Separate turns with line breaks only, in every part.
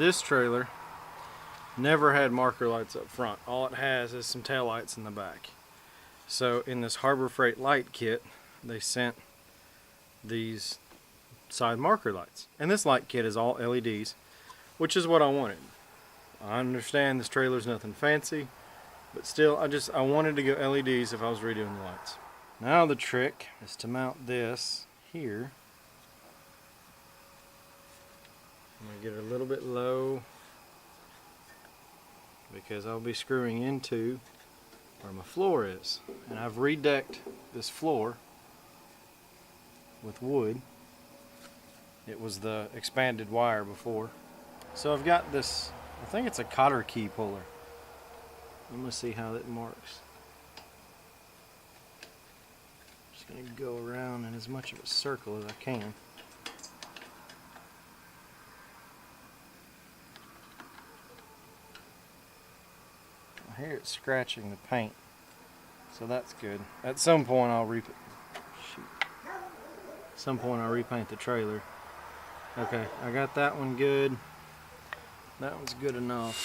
This trailer never had marker lights up front. All it has is some tail lights in the back. So in this Harbor Freight light kit, they sent these side marker lights. And this light kit is all LEDs, which is what I wanted. I understand this trailer's nothing fancy, but still I wanted to go LEDs if I was redoing the lights. Now the trick is to mount this here. I'm going to get it a little bit low because I'll be screwing into where my floor is. And I've redecked this floor with wood. It was the expanded wire before. So I've got this, I think it's a cotter key puller. I'm going to see how it marks. Just going to go around in as much of a circle as I can. I hear it scratching the paint, so that's good. At some point I'll repaint the trailer. Okay, I got that one good. That one's good enough.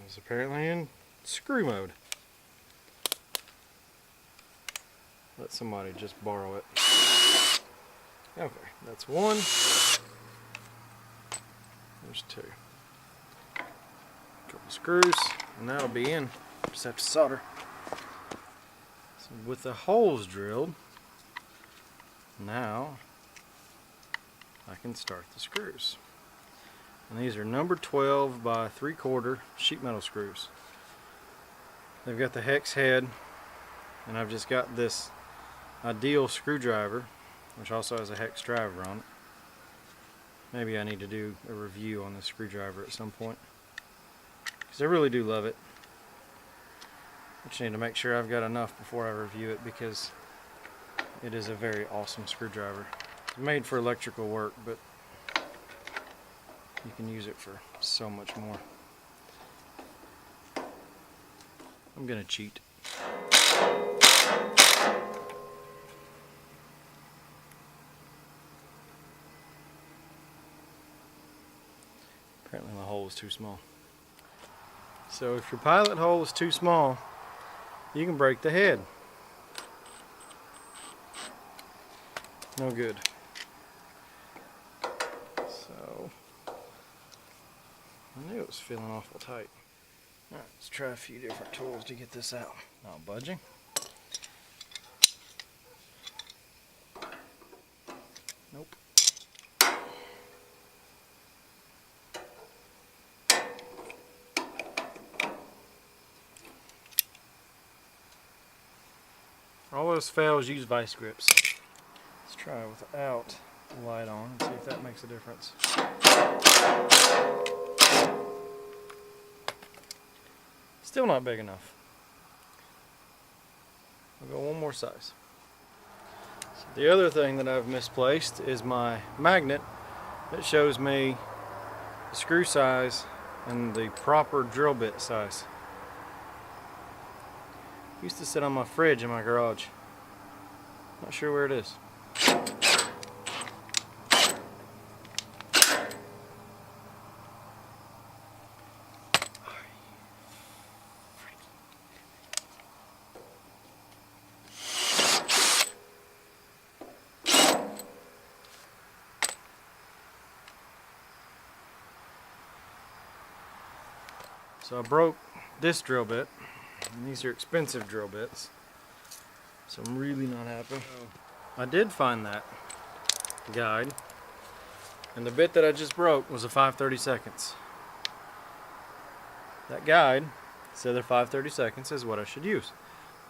It's apparently in screw mode. Let somebody just borrow it. Okay, that's one. There's two. Couple screws, and that'll be in. Just have to solder. So with the holes drilled, now I can start the screws. And these are number 12 by 3/4 sheet metal screws. They've got the hex head, and I've just got this ideal screwdriver, which also has a hex driver on it. Maybe I need to do a review on this screwdriver at some point, because I really do love it. I just need to make sure I've got enough before I review it, because it is a very awesome screwdriver. It's made for electrical work, but you can use it for so much more. I'm gonna cheat. Apparently my hole is too small. So if your pilot hole is too small, you can break the head. No good. So I knew it was feeling awful tight. Alright, let's try a few different tools to get this out. Not budging. Nope. For all those fails, use vice grips. Let's try without the light on and see if that makes a difference. Still not big enough. I'll go one more size. So the other thing that I've misplaced is my magnet that shows me the screw size and the proper drill bit size. It used to sit on my fridge in my garage. Not sure where it is. So I broke this drill bit, and these are expensive drill bits, so I'm really not happy. I did find that guide, and the bit that I just broke was a 5/32. That guide said that 5/32 is what I should use,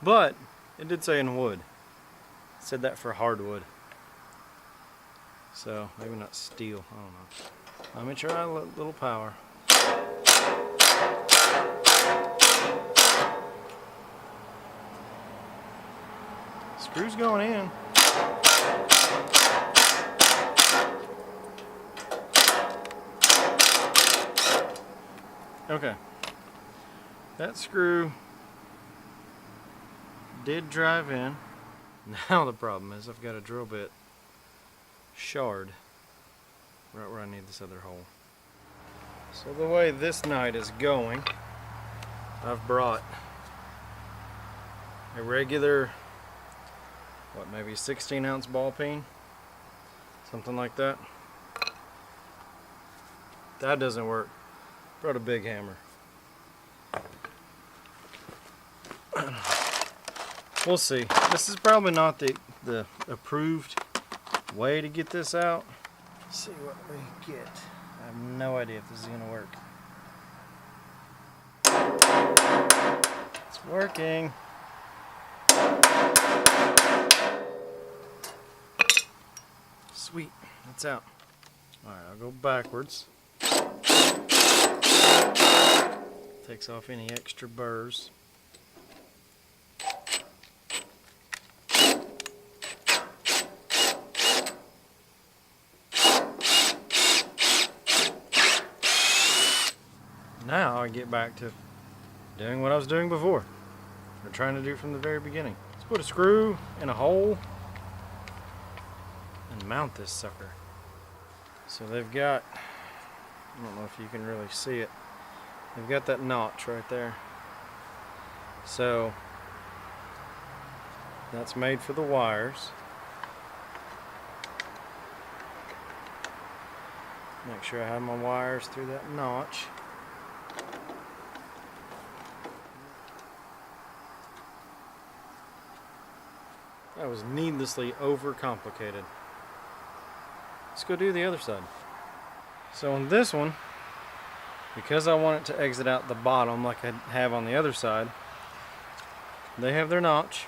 but it did say in wood. It said that for hardwood, so maybe not steel, I don't know. Let me try a little power. Screws going in. Okay. That screw did drive in. Now the problem is I've got a drill bit shard right where I need this other hole. So the way this night is going, I've brought a regular, what, maybe 16-ounce ball peen, something like that. That doesn't work. Brought a big hammer. We'll see. This is probably not the approved way to get this out. Let's see what we get. I have no idea if this is gonna work. It's working. Sweet, it's out. Alright, I'll go backwards. Takes off any extra burrs. Now I get back to doing what I was doing before, or trying to do from the very beginning. Let's put a screw in a hole and mount this sucker. So they've got, I don't know if you can really see it, they've got that notch right there. So that's made for the wires. Make sure I have my wires through that notch. That was needlessly overcomplicated. Let's go do the other side. So on this one, because I want it to exit out the bottom like I have on the other side, they have their notch,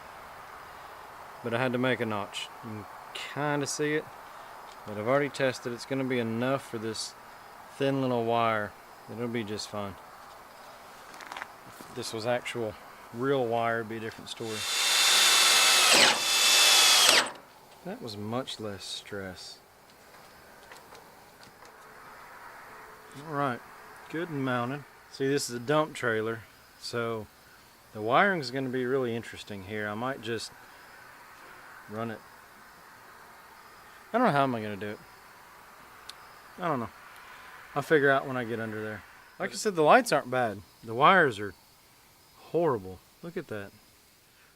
but I had to make a notch. You can kind of see it, but I've already tested. It's going to be enough for this thin little wire. It'll be just fine. If this was actual real wire, it'd be a different story. That was much less stress. Alright, good and mounted. See, this is a dump trailer, so the wiring is going to be really interesting here. I might just run it. I don't know how I'm going to do it. I don't know. I'll figure out when I get under there. Like I said, the lights aren't bad. The wires are horrible. Look at that.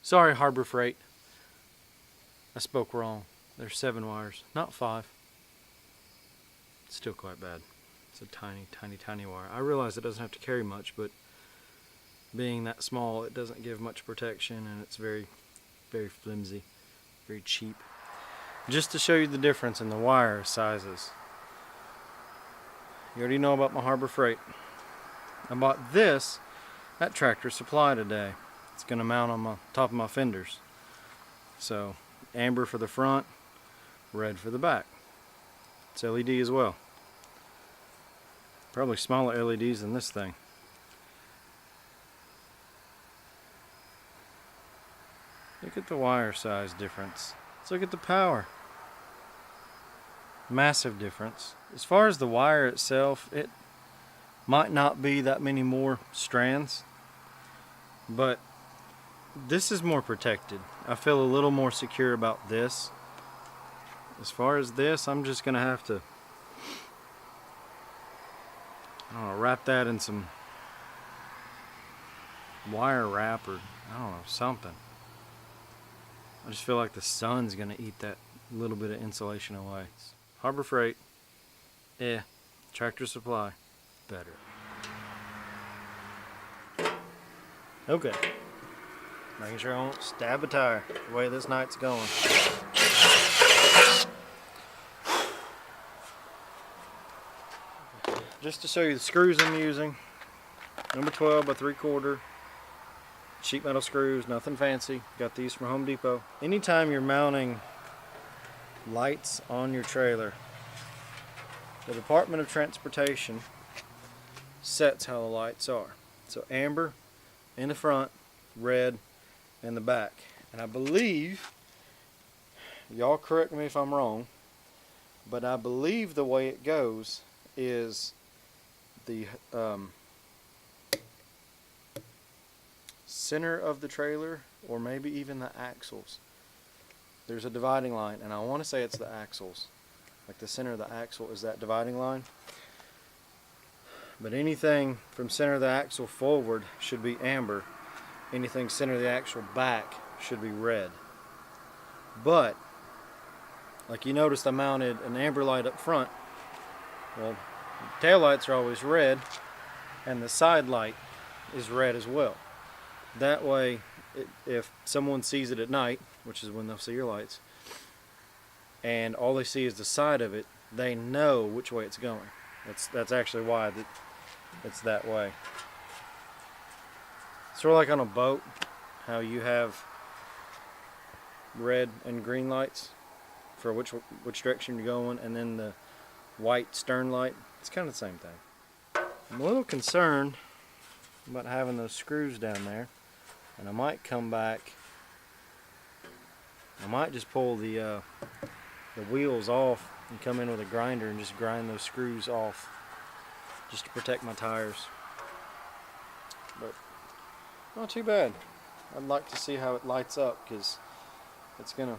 Sorry, Harbor Freight. I spoke wrong. There's 7 wires, not 5. It's still quite bad. It's a tiny, tiny, tiny wire. I realize it doesn't have to carry much, but being that small, it doesn't give much protection, and it's very, very flimsy, very cheap. Just to show you the difference in the wire sizes. You already know about my Harbor Freight. I bought this at Tractor Supply today. It's going to mount on my top of my fenders. So, amber for the front, red for the back. It's LED as well. Probably smaller LEDs than this thing. Look at the wire size difference. Let's look at the power. Massive difference. As far as the wire itself, it might not be that many more strands, but this is more protected. I feel a little more secure about this. As far as this, I'm just gonna have to, I don't know, wrap that in some wire wrap, or I don't know, something. I just feel like the sun's gonna eat that little bit of insulation away. Harbor Freight, Tractor Supply, better. Okay. Making sure I won't stab a tire the way this night's going. Just to show you the screws I'm using, number 12 by 3/4 sheet metal screws, nothing fancy. Got these from Home Depot. Anytime you're mounting lights on your trailer, the Department of Transportation sets how the lights are. So amber in the front, red in the back. And I believe, y'all correct me if I'm wrong, but I believe the way it goes is the center of the trailer, or maybe even the axles. There's a dividing line, and I want to say it's the axles. like the center of the axle is that dividing line. But anything from center of the axle forward should be amber. Anything center of the axle back should be red. But, like you noticed, I mounted an amber light up front. Well, the tail lights are always red, and the side light is red as well. That way, if someone sees it at night, which is when they'll see your lights, and all they see is the side of it, they know which way it's going. That's actually why it's that way. Sort of like on a boat, how you have red and green lights for which direction you're going, and then the white stern light. It's kind of the same thing. I'm a little concerned about having those screws down there, and I might come back. I might just pull the wheels off and come in with a grinder and just grind those screws off, just to protect my tires. But not too bad. I'd like to see how it lights up, because it's gonna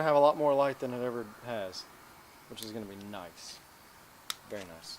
have a lot more light than it ever has, which is gonna be nice. Very nice.